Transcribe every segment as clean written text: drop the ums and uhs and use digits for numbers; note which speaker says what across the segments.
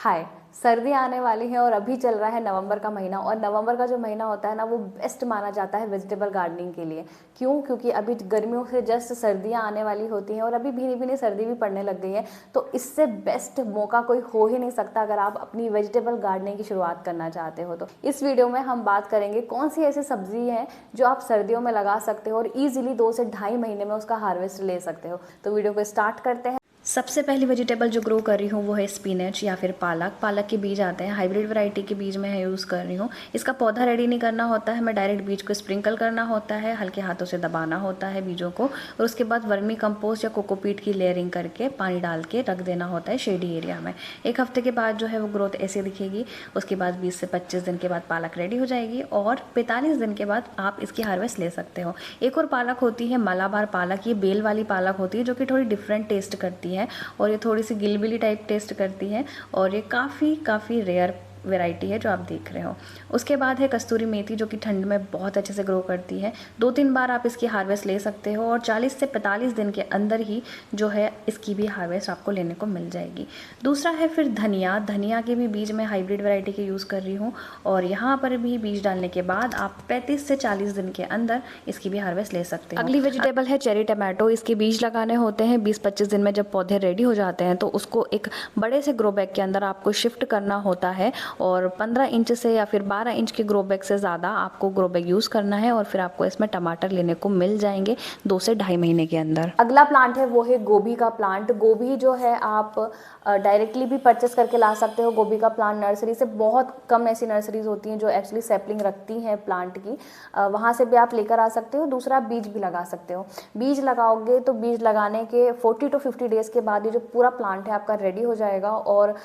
Speaker 1: हाय। सर्दी आने वाली है और अभी चल रहा है नवंबर का महीना, और नवंबर का जो महीना होता है ना, वो बेस्ट माना जाता है वेजिटेबल गार्डनिंग के लिए। क्यों? क्योंकि अभी गर्मियों से जस्ट सर्दियां आने वाली होती हैं और अभी भीनी भीनी सर्दी भी पड़ने लग गई है। तो इससे बेस्ट मौका कोई हो ही नहीं सकता अगर आप अपनी वेजिटेबल गार्डनिंग की शुरुआत करना चाहते हो। तो इस वीडियो में हम बात करेंगे कौन सी ऐसी सब्जी है जो आप सर्दियों में लगा सकते हो और ईजिली 2 से ढाई महीने में उसका हार्वेस्ट ले सकते हो। तो वीडियो को स्टार्ट करते हैं। सबसे पहली वेजिटेबल जो ग्रो कर रही हूँ वो है स्पिनच या फिर पालक। पालक के बीज आते हैं, हाइब्रिड वैरायटी के बीज मैं यूज़ कर रही हूँ। इसका पौधा रेडी नहीं करना होता है, मैं डायरेक्ट बीज को स्प्रिंकल करना होता है, हल्के हाथों से दबाना होता है बीजों को, और उसके बाद वर्मी कंपोस्ट या कोकोपीट की लेयरिंग करके पानी डाल के रख देना होता है शेडी एरिया में। 1 हफ्ते के बाद जो है वो ग्रोथ ऐसे दिखेगी। उसके बाद 20 से 25 दिन के बाद पालक रेडी हो जाएगी और 45 दिन के बाद आप इसकी हार्वेस्ट ले सकते हो। एक और पालक होती है मलाबार पालक, ये बेल वाली पालक होती है जो कि थोड़ी डिफरेंट टेस्ट करती है और ये थोड़ी सी गिलबिली टाइप टेस्ट करती है, और ये काफ़ी रेयर वैरायटी है जो आप देख रहे हो। उसके बाद है कस्तूरी मेथी, जो कि ठंड में बहुत अच्छे से ग्रो करती है। 2-3 बार आप इसकी हार्वेस्ट ले सकते हो और 40 से 45 दिन के अंदर ही जो है इसकी भी हार्वेस्ट आपको लेने को मिल जाएगी। दूसरा है फिर धनिया। धनिया के भी बीज मैं हाइब्रिड वैरायटी के यूज़ कर रही हूँ और यहाँ पर भी बीज डालने के बाद आप 35 से 40 दिन के अंदर इसकी भी हार्वेस्ट ले सकते हो। अगली वेजिटेबल है चेरी टमाटो। इसके बीज लगाने होते हैं 20-25 दिन में। जब पौधे रेडी हो जाते हैं तो उसको एक बड़े से ग्रो बैग के अंदर आपको शिफ्ट करना होता है और 15 इंच से या फिर 12 इंच के ग्रो बैग से ज़्यादा आपको ग्रो बैग यूज़ करना है और फिर आपको इसमें टमाटर लेने को मिल जाएंगे 2 से ढाई महीने के अंदर। अगला प्लांट है वो है गोभी का प्लांट। गोभी जो है आप डायरेक्टली भी परचेस करके ला सकते हो। गोभी का प्लांट नर्सरी से, बहुत कम ऐसी नर्सरीज होती हैं जो एक्चुअली सैपलिंग रखती हैं प्लांट की, वहाँ से भी आप लेकर आ सकते हो। दूसरा, बीज भी लगा सकते हो। बीज लगाओगे तो बीज लगाने के 40 to 50 डेज़ के बाद ये जो पूरा प्लांट है आपका रेडी हो जाएगा और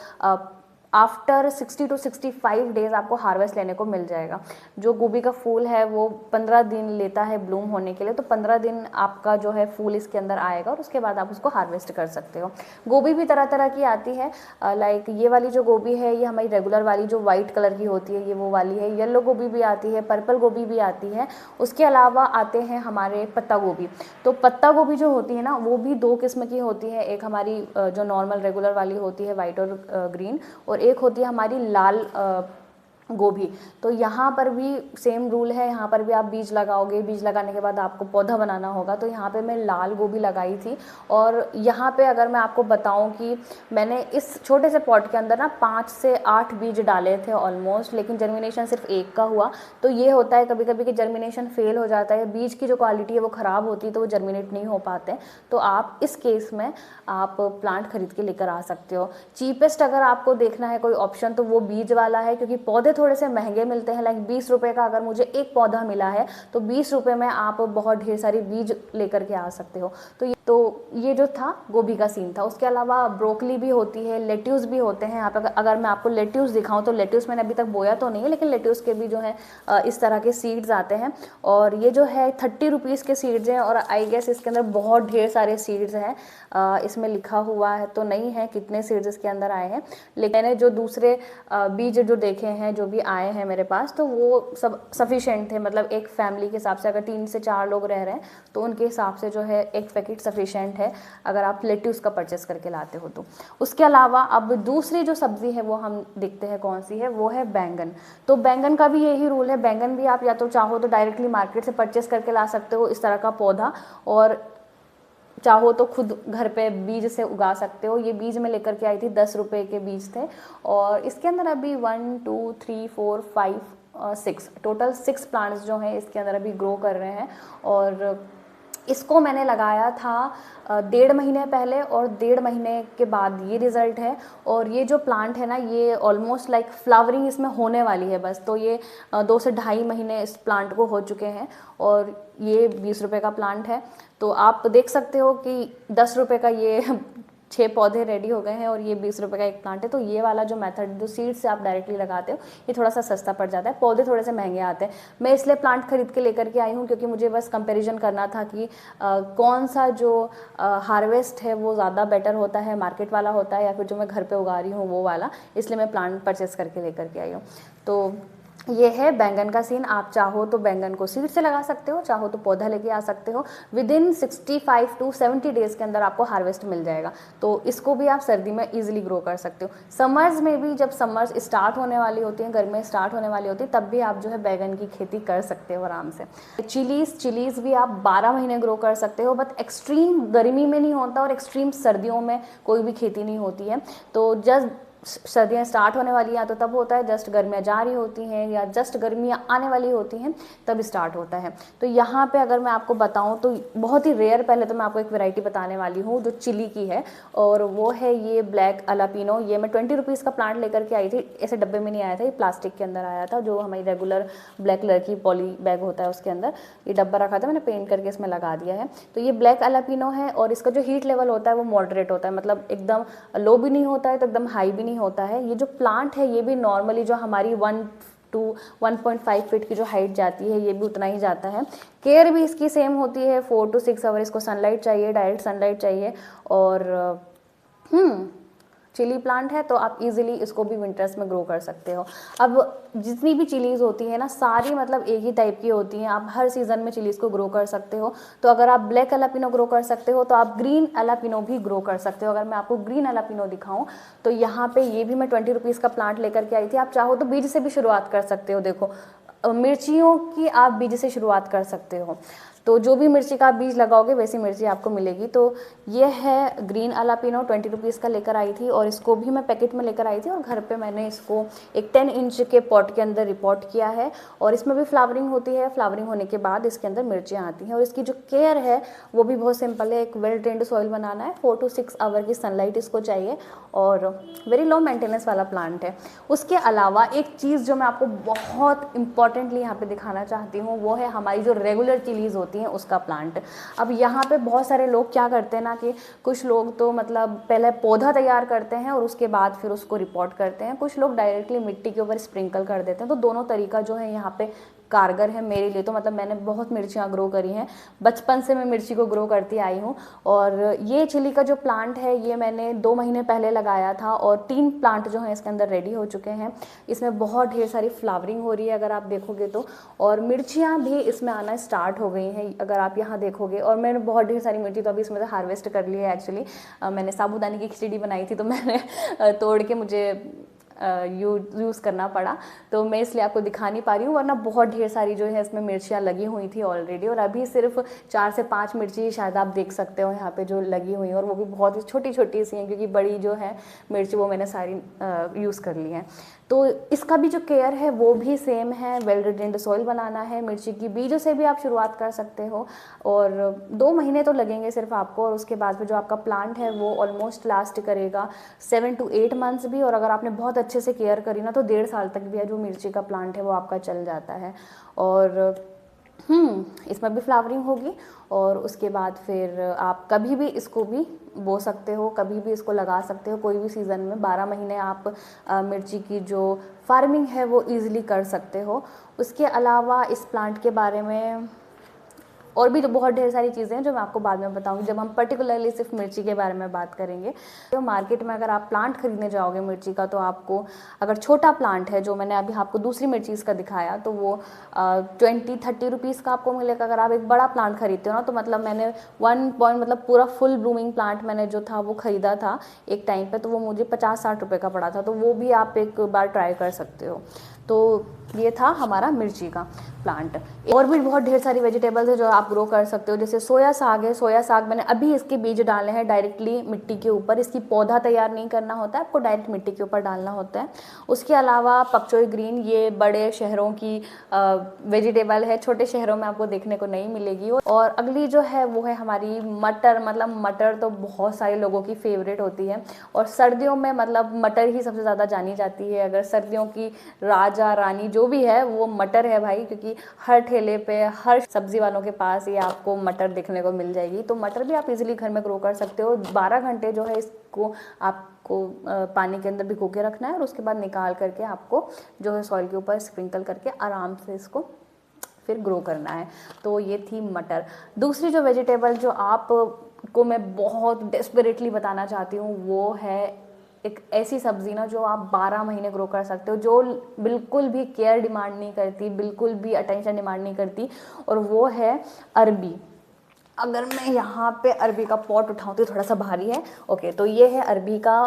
Speaker 1: आफ्टर 60 to 65 डेज़ आपको हार्वेस्ट लेने को मिल जाएगा। जो गोभी का फूल है वो 15 दिन लेता है ब्लूम होने के लिए, तो 15 दिन आपका जो है फूल इसके अंदर आएगा और उसके बाद आप उसको हार्वेस्ट कर सकते हो। गोभी भी तरह तरह की आती है, लाइक ये वाली जो गोभी है ये हमारी रेगुलर वाली जो वाइट कलर की होती है, ये वो वाली है। येलो गोभी भी आती है, पर्पल गोभी भी आती है। उसके अलावा आते हैं हमारे पत्ता गोभी। तो पत्ता गोभी जो होती है ना, वो भी 2 किस्म की होती है। एक हमारी जो नॉर्मल रेगुलर वाली होती है वाइट और ग्रीन, और एक होती है हमारी लाल गोभी। तो यहाँ पर भी सेम रूल है, यहाँ पर भी आप बीज लगाओगे, बीज लगाने के बाद आपको पौधा बनाना होगा। तो यहाँ पे मैं लाल गोभी लगाई थी और यहाँ पे अगर मैं आपको बताऊँ कि मैंने इस छोटे से पॉट के अंदर ना 5 से 8 बीज डाले थे ऑलमोस्ट, लेकिन जर्मिनेशन सिर्फ 1 का हुआ। तो ये होता है कभी कभी कि जर्मिनेशन फेल हो जाता है, बीज की जो क्वालिटी है वो ख़राब होती है, तो वो जर्मिनेट नहीं हो पाते। तो आप इस केस में आप प्लांट खरीद के लेकर आ सकते हो। चीपेस्ट अगर आपको देखना है कोई ऑप्शन तो वो बीज वाला है, क्योंकि पौधे थोड़े से महंगे मिलते हैं। लाइक 20 रुपये का अगर मुझे एक पौधा मिला है तो 20 रुपये में आप बहुत ढेर सारी बीज लेकर के आ सकते हो। तो ये जो था गोभी का सीन था। उसके अलावा ब्रोकली भी होती है, लेट्यूस भी होते हैं। यहाँ पर अगर मैं आपको लेट्यूस दिखाऊं तो लेट्यूस मैंने अभी तक बोया तो नहीं है, लेकिन लेट्यूस के भी जो है इस तरह के सीड्स आते हैं और ये जो है 30 रुपीज़ के सीड्स हैं और आई गेस इसके अंदर बहुत ढेर सारे सीड्स हैं। इसमें लिखा हुआ है तो नहीं है कितने सीड्स इसके अंदर आए हैं, लेकिन मैंने जो दूसरे बीज जो देखे हैं जो भी आए हैं मेरे पास, तो वो सब सफिशेंट थे। मतलब एक फैमिली के हिसाब से अगर 3 से 4 लोग रह रहे हैं तो उनके हिसाब से जो है एक पैकेट सफिशेंट है अगर आप लेट्यूस का परचेस करके लाते हो तो। उसके अलावा अब दूसरी जो सब्ज़ी है वो हम देखते हैं कौन सी है, वो है बैंगन। तो बैंगन का भी यही रूल है। बैंगन भी आप या तो चाहो तो डायरेक्टली मार्केट से परचेस करके ला सकते हो इस तरह का पौधा, और चाहो तो खुद घर पे बीज से उगा सकते हो। ये बीज मैं लेकर के आई थी, 10 रुपये के बीज थे और इसके अंदर अभी 1 2 3 4 5 6 टोटल 6 प्लांट्स जो हैं इसके अंदर अभी ग्रो कर रहे हैं। और इसको मैंने लगाया था 1.5 महीने पहले और 1.5 महीने के बाद ये रिज़ल्ट है। और ये जो प्लांट है ना, ये ऑलमोस्ट लाइक फ्लावरिंग इसमें होने वाली है बस। तो ये 2 से ढाई महीने इस प्लांट को हो चुके हैं और ये 20 रुपये का प्लांट है। तो आप देख सकते हो कि 10 रुपये का ये 6 पौधे रेडी हो गए हैं और ये 20 रुपये का एक प्लांट है। तो ये वाला जो मेथड जो सीड से आप डायरेक्टली लगाते हो ये थोड़ा सा सस्ता पड़ जाता है, पौधे थोड़े से महंगे आते हैं। मैं इसलिए प्लांट खरीद के लेकर के आई हूँ क्योंकि मुझे बस कंपैरिजन करना था कि कौन सा जो हार्वेस्ट है वो ज़्यादा बेटर होता है, मार्केट वाला होता है या फिर जो मैं घर पर उगा रही हूँ वो वाला। इसलिए मैं प्लांट परचेस करके लेकर के आई हूँ। तो ये है बैंगन का सीन। आप चाहो तो बैंगन को सीड से लगा सकते हो, चाहो तो पौधा लेके आ सकते हो। विद इन 65 टू 70 डेज़ के अंदर आपको हार्वेस्ट मिल जाएगा। तो इसको भी आप सर्दी में इजीली ग्रो कर सकते हो। समर्स में भी, जब समर्स स्टार्ट होने वाली होती हैं, गर्मियाँ स्टार्ट होने वाली होती है, तब भी आप जो है बैंगन की खेती कर सकते हो आराम से। चिलीज़ भी आप 12 महीने ग्रो कर सकते हो, बट एक्सट्रीम गर्मी में नहीं होता और एक्सट्रीम सर्दियों में कोई भी खेती नहीं होती है। तो जस्ट सर्दियाँ स्टार्ट होने वाली हैं तो तब होता है, जस्ट गर्मियाँ जा रही होती हैं या जस्ट गर्मियाँ आने वाली होती हैं तब स्टार्ट होता है। तो यहाँ पे अगर मैं आपको बताऊँ तो बहुत ही रेयर, पहले तो मैं आपको एक वैरायटी बताने वाली हूँ जो चिली की है, और वो है ये ब्लैक अलापिनो। ये मैं 20 रुपीज़ का प्लांट लेकर के आई थी। ऐसे डब्बे में नहीं आया था, ये प्लास्टिक के अंदर आया था, जो हमारी रेगुलर ब्लैक कलर की पॉली बैग होता है उसके अंदर ये डब्बा रखा था, मैंने पेंट करके इसमें लगा दिया है। तो ये ब्लैक अलापिनो है और इसका जो हीट लेवल होता है वो मॉडरेट होता है, मतलब एकदम लो भी नहीं होता है तो एकदम हाई भी नहीं होता है। ये जो प्लांट है ये भी नॉर्मली जो हमारी 1 टू 1.5 फीट की जो हाइट जाती है ये भी उतना ही जाता है। केयर भी इसकी सेम होती है, 4 टू 6 आवर इसको सनलाइट चाहिए, डायरेक्ट सनलाइट चाहिए। और चिली प्लांट है तो आप इजीली इसको भी विंटर्स में ग्रो कर सकते हो। अब जितनी भी चिलीज़ होती है ना, सारी मतलब एक ही टाइप की होती हैं, आप हर सीज़न में चिलीज़ को ग्रो कर सकते हो। तो अगर आप ब्लैक अलापिनो ग्रो कर सकते हो तो आप ग्रीन अलापिनो भी ग्रो कर सकते हो। अगर मैं आपको ग्रीन अलापिनो दिखाऊं तो यहाँ पे ये भी मैं 20 रुपीज़ का प्लांट लेकर के आई थी। आप चाहो तो बीज से भी शुरुआत कर सकते हो। देखो, मिर्चियों की आप बीज से शुरुआत कर सकते हो, तो जो भी मिर्ची का आप बीज लगाओगे वैसी मिर्ची आपको मिलेगी। तो ये है ग्रीन अलापिनो, 20 रुपीज़ का लेकर आई थी, और इसको भी मैं पैकेट में लेकर आई थी और घर पे मैंने इसको एक 10 इंच के पॉट के अंदर रिपोर्ट किया है। और इसमें भी फ्लावरिंग होती है, फ्लावरिंग होने के बाद इसके अंदर मिर्चियाँ आती हैं। और इसकी जो केयर है वो भी बहुत सिंपल है। एक वेल ड्रेन्ड सॉइल बनाना है, 4 टू 6 आवर की सनलाइट इसको चाहिए, और वेरी लो मेंटेनेंस वाला प्लांट है। उसके अलावा एक चीज़ जो मैं आपको बहुत इंपॉर्टेंटली यहाँ पे दिखाना चाहती हूँ वो है हमारी जो रेगुलर चिलीज़ होती हैं उसका प्लांट। अब यहाँ पे बहुत सारे लोग क्या करते हैं ना, कि कुछ लोग तो मतलब पहले पौधा तैयार करते हैं और उसके बाद फिर उसको रिपोर्ट करते हैं, कुछ लोग डायरेक्टली मिट्टी के ऊपर स्प्रिंकल कर देते हैं। तो दोनों तरीका जो है यहाँ पे कारगर है मेरे लिए। तो मतलब मैंने बहुत मिर्चियाँ ग्रो करी हैं, बचपन से मैं मिर्ची को ग्रो करती आई हूँ। और ये चिली का जो प्लांट है ये मैंने 2 महीने पहले लगाया था और 3 प्लांट जो हैं इसके अंदर रेडी हो चुके हैं। इसमें बहुत ढेर सारी फ्लावरिंग हो रही है अगर आप देखोगे तो, और मिर्चियाँ भी इसमें आना स्टार्ट हो गई हैं अगर आप यहाँ देखोगे। और मैंने बहुत ढेर सारी मिर्ची तो अभी इसमें से हार्वेस्ट कर ली है। एक्चुअली मैंने साबूदाने की खिचड़ी बनाई थी तो मैंने तोड़ के मुझे यूज़ करना पड़ा, तो मैं इसलिए आपको दिखा नहीं पा रही हूँ, वरना बहुत ढेर सारी जो है इसमें मिर्चियाँ लगी हुई थी ऑलरेडी। और अभी सिर्फ 4 से 5 मिर्ची शायद आप देख सकते हो यहाँ पे जो लगी हुई हैं, और वो भी बहुत ही छोटी छोटी सी हैं क्योंकि बड़ी जो है मिर्ची वो मैंने सारी यूज़ कर ली हैं। तो इसका भी जो केयर है वो भी सेम है, वेल ड्रेन्ड सॉइल बनाना है। मिर्ची की बीजों से भी आप शुरुआत कर सकते हो, और 2 महीने तो लगेंगे सिर्फ आपको, और उसके बाद फिर जो आपका प्लांट है वो ऑलमोस्ट लास्ट करेगा 7 टू 8 मंथ्स भी। और अगर आपने बहुत अच्छे से केयर करी ना तो 1.5 साल तक भी है जो मिर्ची का प्लांट है वो आपका चल जाता है। और इसमें भी फ्लावरिंग होगी, और उसके बाद फिर आप कभी भी इसको भी बो सकते हो, कभी भी इसको लगा सकते हो, कोई भी सीज़न में। 12 महीने आप मिर्ची की जो फार्मिंग है वो ईज़िली कर सकते हो। उसके अलावा इस प्लांट के बारे में और भी तो बहुत ढेर सारी चीज़ें हैं जो मैं आपको बाद में बताऊंगी जब हम पर्टिकुलरली सिर्फ मिर्ची के बारे में बात करेंगे। तो मार्केट में अगर आप प्लांट खरीदने जाओगे मिर्ची का, तो आपको अगर छोटा प्लांट है जो मैंने अभी आपको दूसरी मिर्ची का दिखाया तो वो 20-30 रुपीज़ का आपको मिलेगा। अगर आप एक बड़ा प्लांट खरीदते हो ना, तो मतलब मैंने 1 पॉइंट मतलब पूरा फुल ब्लूमिंग प्लांट मैंने जो था वो ख़रीदा था एक टाइम पर, तो वो मुझे 50-60 रुपये का पड़ा था। तो वो भी आप एक बार ट्राई कर सकते हो। तो ये था हमारा मिर्ची का प्लांट। और भी बहुत ढेर सारी वेजिटेबल्स है जो आप ग्रो कर सकते हो, जैसे सोया साग है। सोया साग मैंने अभी इसके बीज डाले हैं डायरेक्टली मिट्टी के ऊपर, इसकी पौधा तैयार नहीं करना होता है, आपको डायरेक्ट मिट्टी के ऊपर डालना होता है। उसके अलावा पकचोई ग्रीन, ये बड़े शहरों की वेजिटेबल है, छोटे शहरों में आपको देखने को नहीं मिलेगी। और अगली जो है वो है हमारी मटर। मतलब मटर तो बहुत सारे लोगों की फेवरेट होती है, और सर्दियों में मतलब मटर ही सबसे ज़्यादा जानी जाती है। अगर सर्दियों की राजा रानी जो भी है वो मटर है भाई, क्योंकि हर ठेले पे हर सब्जी वालों के पास ये आपको मटर देखने को मिल जाएगी। तो मटर भी आप इजीली घर में ग्रो कर सकते हो। 12 घंटे जो है इसको आपको पानी के अंदर भिगो के रखना है, और उसके बाद निकाल करके आपको जो है सॉइल के ऊपर स्प्रिंकल करके आराम से इसको फिर ग्रो करना है। तो ये थी मटर। दूसरी जो वेजिटेबल जो आप को मैं बहुत डेस्परेटली बताना चाहती हूँ वो है एक ऐसी सब्जी ना जो आप 12 महीने ग्रो कर सकते हो, जो बिल्कुल भी केयर डिमांड नहीं करती, बिल्कुल भी अटेंशन डिमांड नहीं करती, और वो है अरबी। अगर मैं यहाँ पे अरबी का पॉट उठाऊँ तो थोड़ा सा भारी है। ओके, तो ये है अरबी का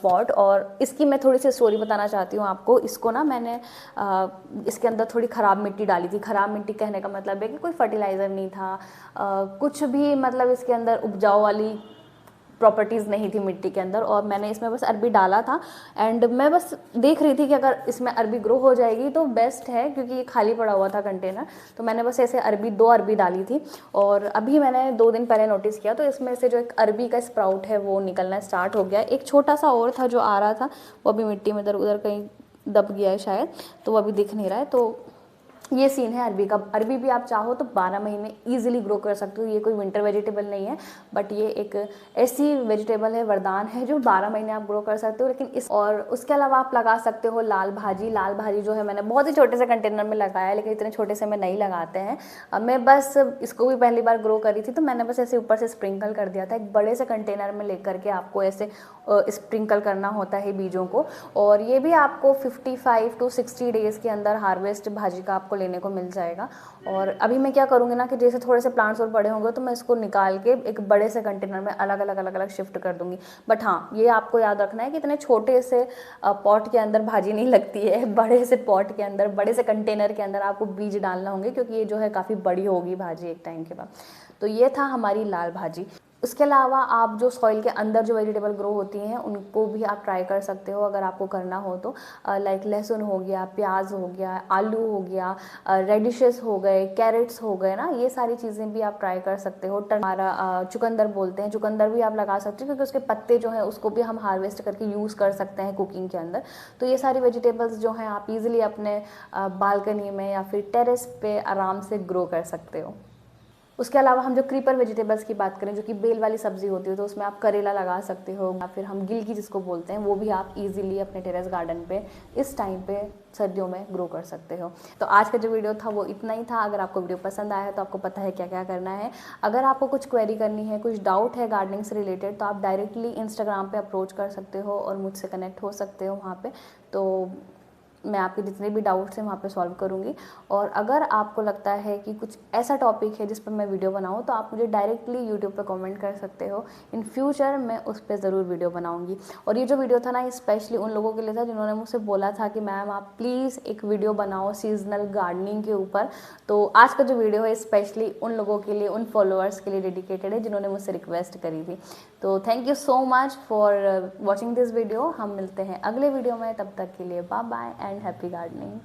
Speaker 1: पॉट, और इसकी मैं थोड़ी सी स्टोरी बताना चाहती हूँ आपको। इसको ना मैंने इसके अंदर थोड़ी ख़राब मिट्टी डाली थी। ख़राब मिट्टी कहने का मतलब है कि कोई फर्टिलाइज़र नहीं था, कुछ भी मतलब इसके अंदर उपजाऊ वाली प्रॉपर्टीज़ नहीं थी मिट्टी के अंदर, और मैंने इसमें बस अरबी डाला था। एंड मैं बस देख रही थी कि अगर इसमें अरबी ग्रो हो जाएगी तो बेस्ट है, क्योंकि ये खाली पड़ा हुआ था कंटेनर। तो मैंने बस ऐसे 2 अरबी डाली थी, और अभी मैंने 2 दिन पहले नोटिस किया तो इसमें से जो एक अरबी का स्प्राउट है वो निकलना स्टार्ट हो गया। एक छोटा सा और था जो आ रहा था, वो अभी मिट्टी में इधर उधर कहीं दब गया है शायद, तो वो अभी दिख नहीं रहा है। तो ये सीन है अरबी का। अरबी भी आप चाहो तो 12 महीने ईजिली ग्रो कर सकते हो। ये कोई विंटर वेजिटेबल नहीं है, बट ये एक ऐसी वेजिटेबल है, वरदान है, जो 12 महीने आप ग्रो कर सकते हो। लेकिन और उसके अलावा आप लगा सकते हो लाल भाजी। लाल भाजी जो है मैंने बहुत ही छोटे से कंटेनर में लगाया है, लेकिन इतने छोटे से में नहीं लगाते हैं। मैं बस इसको भी पहली बार ग्रो करी थी, तो मैंने बस ऐसे ऊपर से स्प्रिंकल कर दिया था। एक बड़े से कंटेनर में लेकर के आपको ऐसे स्प्रिंकल करना होता है बीजों को, और ये भी आपको 55 to 60 डेज़ के अंदर हार्वेस्ट भाजी का आपको लेने को मिल जाएगा। और अभी मैं क्या करूँगी ना कि जैसे थोड़े से प्लांट्स और बड़े होंगे तो मैं इसको निकाल के एक बड़े से कंटेनर में अलग अलग शिफ्ट कर दूँगी। बट हाँ, ये आपको याद रखना है कि इतने छोटे से पॉट के अंदर भाजी नहीं लगती है। बड़े से पॉट के अंदर, बड़े से कंटेनर के अंदर आपको बीज डालना होंगे, क्योंकि ये जो है काफ़ी बड़ी होगी भाजी एक टाइम के बाद। तो ये था हमारी लाल भाजी। उसके अलावा आप जो सॉइल के अंदर जो वेजिटेबल ग्रो होती हैं उनको भी आप ट्राई कर सकते हो, अगर आपको करना हो तो। लाइक लहसुन हो गया, प्याज हो गया, आलू हो गया, रेडिशेस हो गए, कैरेट्स हो गए ना, ये सारी चीज़ें भी आप ट्राई कर सकते हो। हमारा चुकंदर बोलते हैं, चुकंदर भी आप लगा सकते हो, क्योंकि उसके पत्ते जो हैं उसको भी हम हार्वेस्ट करके यूज़ कर सकते हैं कुकिंग के अंदर। तो ये सारी वेजिटेबल्स जो हैं आप ईजिली अपने बालकनी में या फिर टेरेस पे आराम से ग्रो कर सकते हो। उसके अलावा हम जो क्रीपर वेजिटेबल्स की बात करें, जो कि बेल वाली सब्जी होती है, तो उसमें आप करेला लगा सकते हो, या फिर हम गिलकी जिसको बोलते हैं, वो भी आप इजीली अपने टेरेस गार्डन पे इस टाइम पे सर्दियों में ग्रो कर सकते हो। तो आज का जो वीडियो था वो इतना ही था। अगर आपको वीडियो पसंद आया है तो आपको पता है क्या क्या करना है। अगर आपको कुछ क्वेरी करनी है, कुछ डाउट है गार्डनिंग से रिलेटेड, तो आप डायरेक्टली इंस्टाग्राम पर अप्रोच कर सकते हो और मुझसे कनेक्ट हो सकते हो वहाँ पर। तो मैं आपके जितने भी डाउट्स हैं वहाँ पे सॉल्व करूँगी। और अगर आपको लगता है कि कुछ ऐसा टॉपिक है जिस पर मैं वीडियो बनाऊँ, तो आप मुझे डायरेक्टली यूट्यूब पे कमेंट कर सकते हो। इन फ्यूचर मैं उस पर ज़रूर वीडियो बनाऊँगी। और ये जो वीडियो था ना, ये स्पेशली उन लोगों के लिए था जिन्होंने मुझसे बोला था कि मैम आप प्लीज़ एक वीडियो बनाओ सीजनल गार्डनिंग के ऊपर। तो आज का जो वीडियो है स्पेशली उन लोगों के लिए, उन फॉलोअर्स के लिए डेडिकेटेड है जिन्होंने मुझसे रिक्वेस्ट करी थी। तो thank you so much for watching this video. हम मिलते हैं अगले वीडियो में, तब तक के लिए bye bye and happy gardening.